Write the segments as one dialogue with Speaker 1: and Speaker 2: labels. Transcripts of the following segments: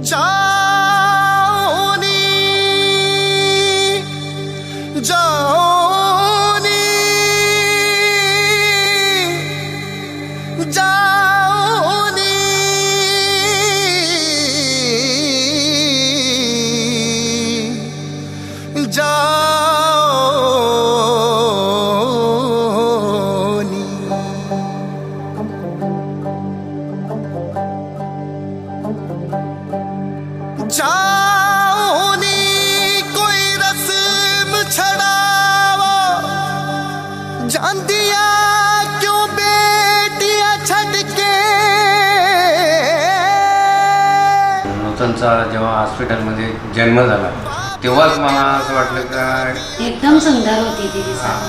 Speaker 1: जाओनी जाओनी जाओनी जाओनी कोई रस्म छड़ावा जांदिया क्यों बेटियां छड़ के.
Speaker 2: नूतनचा जेव्हा हॉस्पिटलमध्ये जन्म झाला तेव्हाच मला असं वाटलं का
Speaker 3: एकदम सुंदर होती ती दिसायला.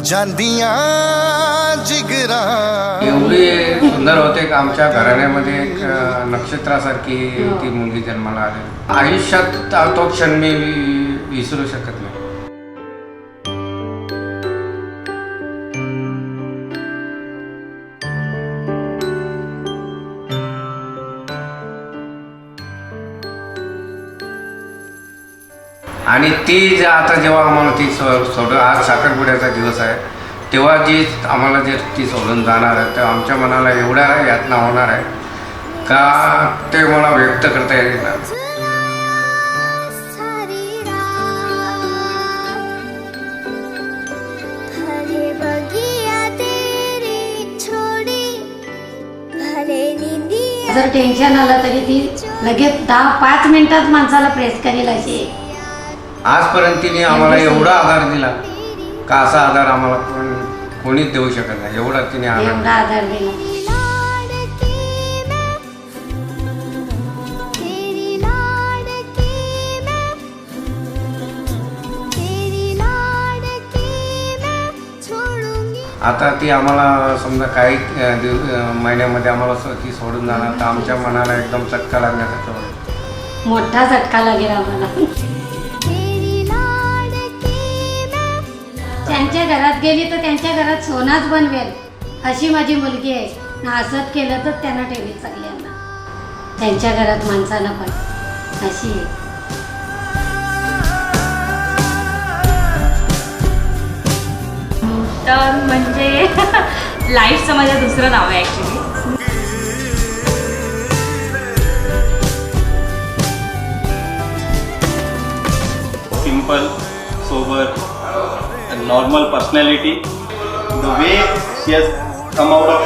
Speaker 1: जांदिया जिगरा
Speaker 2: एवढी सुंदर होते की आमच्या घराण्यामध्ये एक नक्षत्रासारखी ती मुलगी जन्माला आली. आयुष्यात तो क्षण मी विसरू शकत नाही. आणि ती आता जेव्हा आम्हाला ती सोडून आज साखरपुड्याचा दिवस आहे तेव्हा जी आम्हाला जे ती सोडून जाणार आहे तेव्हा आमच्या मनाला एवढ्या यातना होणार आहे का ते मला व्यक्त करता येणार.
Speaker 3: जर टेन्शन आलं तरी ती लगेच 10-5 मिनिटात माणसाला प्रेस करेल अशी.
Speaker 2: आजपर्यंत तिने आम्हाला एवढा आधार दिला का असा आधार आम्हाला कोणीच देऊ शकत नाही. एवढा तिने
Speaker 3: एवढा आधार दिला.
Speaker 2: आता ती आम्हाला समजा काही महिन्यामध्ये आम्हाला ती सोडून जाणार तर आमच्या मनाला एकदम चटका लागण्यासारखं होईल.
Speaker 3: मोठा झटका लागेल आम्हाला. त्यांच्या घरात गेली तर त्यांच्या घरात सोनाच बनवेल अशी माझी मुलगी आहे ना. असंच केलं तर त्यांना ठेवील सगळ्यांना त्यांच्या घरात माणसाला पण अशी आहे.
Speaker 4: तर म्हणजे लाईफचं माझं दुसरं नाव आहे actually.
Speaker 5: Simple, sober, and normal personality. The way she has come out of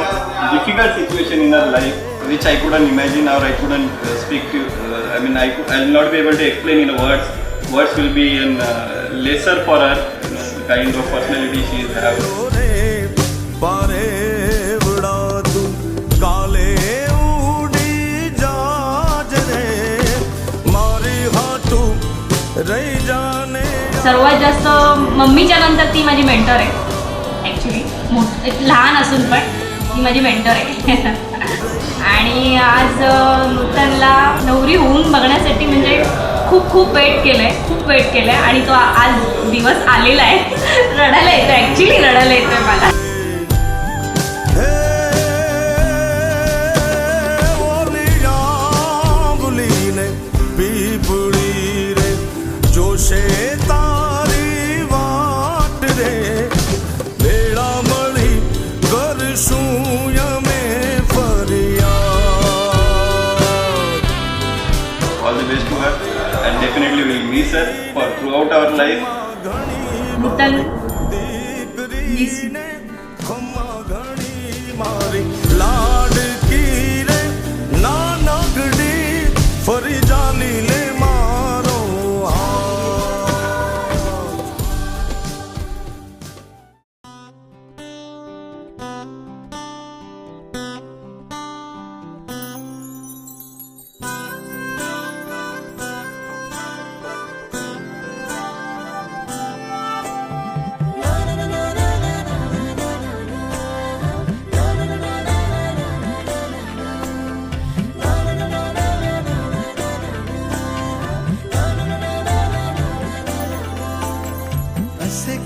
Speaker 5: difficult situation in her life, which I couldn't imagine or I couldn't speak to. I'll not be able to explain in words. Words will be lesser for her. The kind of personality she has.
Speaker 4: सर्वात जास्त मम्मीच्या नंतर ती माझी mentor आहे actually. लहान असून पण ती माझी मेंटर आहे. आणि आज नूतनला नवरी होऊन बघण्यासाठी म्हणजे खूप वेट केलं आहे आणि तो आज दिवस आलेला आहे. रडायला येतो ॲक्च्युली, रडायला येतो आहे मला.
Speaker 5: All the best to her, and definitely we'll miss her for throughout our life.
Speaker 4: Nutan miss you.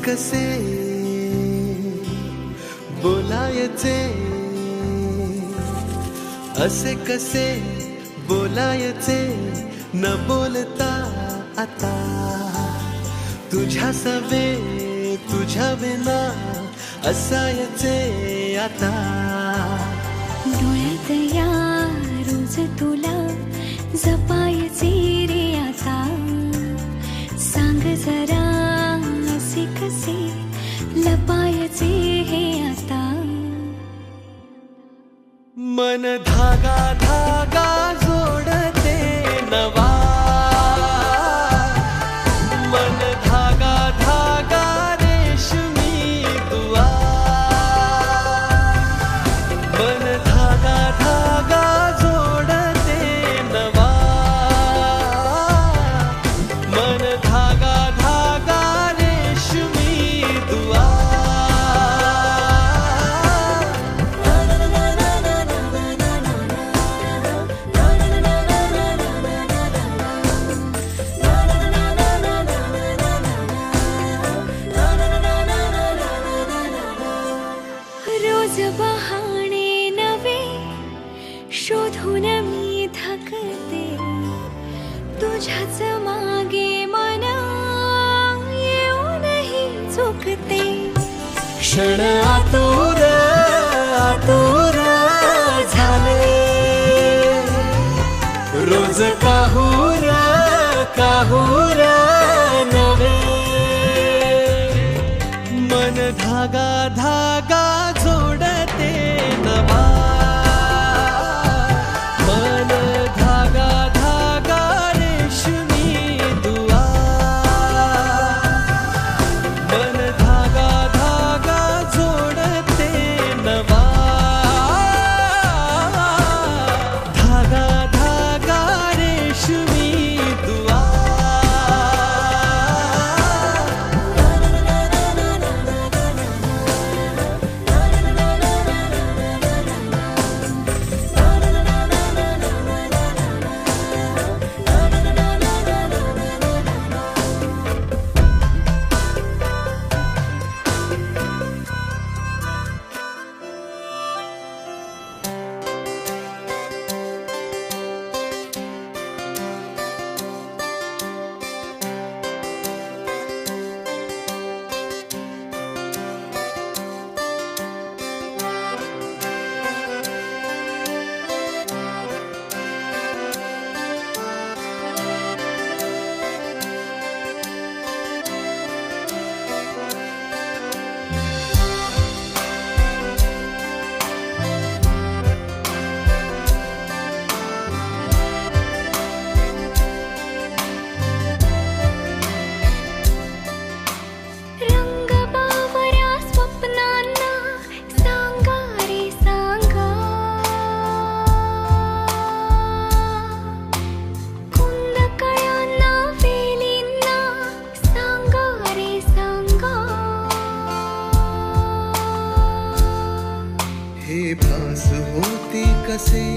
Speaker 1: कसे बोलायचे असे कसे बोलायचे न बोलता आता, तुझ्या सवे तुझ्या विना असायचे आता.
Speaker 6: डोळ्यात या रोज तुला जपायचे रे आता, सांग जरा असे कसे लपायचे हे आता.
Speaker 1: मन धागा धागा जोडते नवा, मन धागा धागा रेशमी दुआ, मन धागा धागा जोडते नवा, मन धागा धागा रेशमी दुआ.
Speaker 6: रोज बहाणे नवे शोधून मी थकते, तुझ्याच मागे मन येऊनही चुकते.
Speaker 1: क्षण आतुर आतुर झाले, रोज काहूर काहूर नवे, मन धागा धागा जोडते नवा, मन धागा धागा रेशमी दुआ, मन धागा धागा जोडते नवा, धागा धागा रेशमी दुआ.
Speaker 6: रंग बावऱ्या स्वप्नांना सांगा रे सांगा, कुंद कळ्यांना वेलींना सांगा रे सांगा.
Speaker 1: हे भास होते कसे,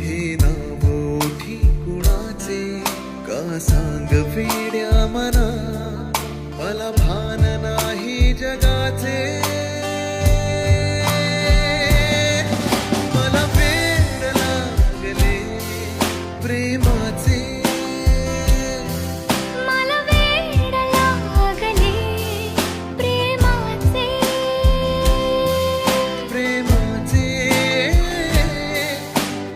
Speaker 1: हे नाव ओठी कुणाचे, का सांग वेड्या मना, मला भान नाही जगाचे. मला वेड लागले प्रेमाचे,
Speaker 6: मला वेड लागले प्रेमाचे,
Speaker 1: प्रेमाचे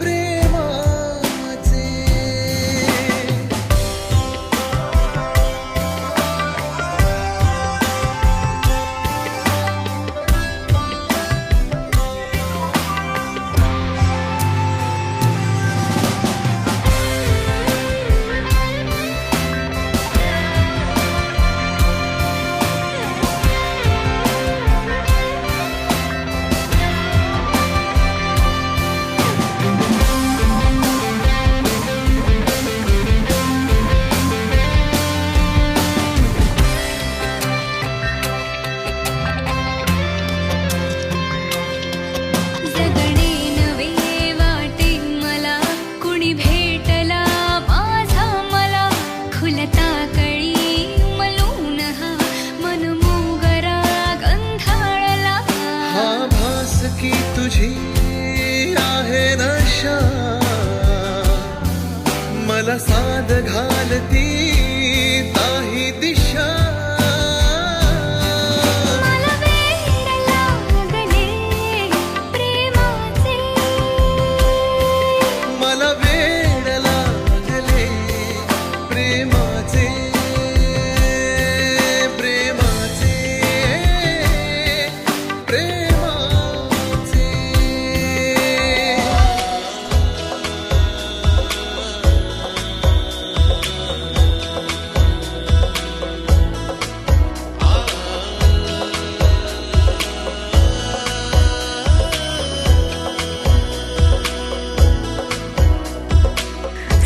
Speaker 1: प्रेमाचे. मला साद घालती ताही दिशा
Speaker 6: मला वेड लागले प्रेमाचे
Speaker 1: मला वेड लागले प्रेमाचे प्रेमाचे प्रेमाचे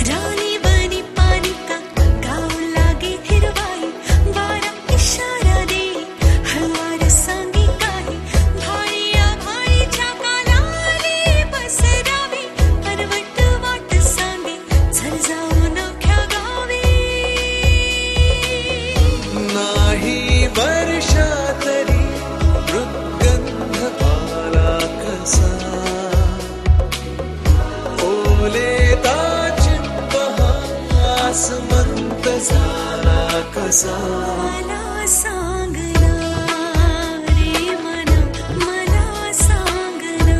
Speaker 6: रानी बनी पानी का गाव लागे हिरवाई वारा इशारा दे हळूवार सांगे काही भाळीया भाळीच्या कालाने पसरावी परवट वाट सांगे चल जाऊ नवख्या गावी
Speaker 1: नाही वर्षा तरी मृगंध आला कसा ओले चिंपहा आसमंत झाला कसा
Speaker 6: मला सांगना रे मना मला सांगना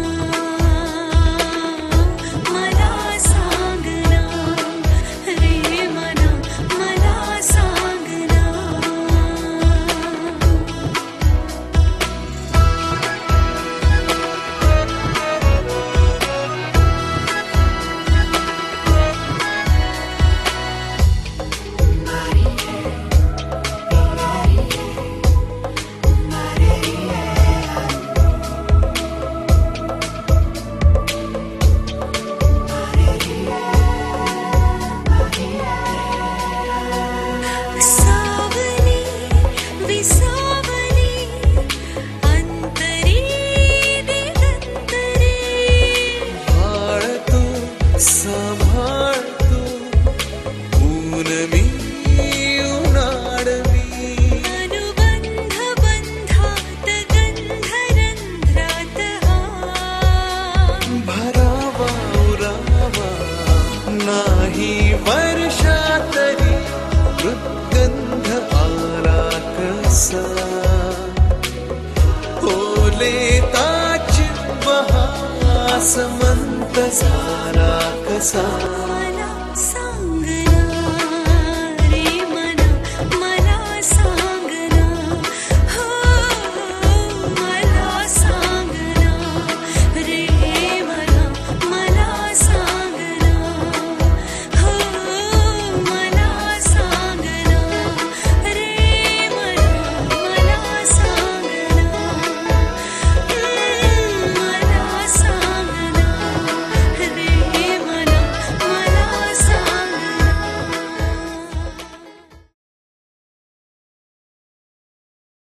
Speaker 6: मला सांगना रे मना मला सांगना सावली विसावली अंतरी दिगंतरी
Speaker 1: भाळतो सांभाळतो ऊन मी उन्हाळवी
Speaker 6: अनुबंध बंधात गंधरंध्रात हा
Speaker 1: भरावा उरावा नाही वर्षा तरी मृगंध आला कसा ओले चिंपहा आसमंत झाला कसा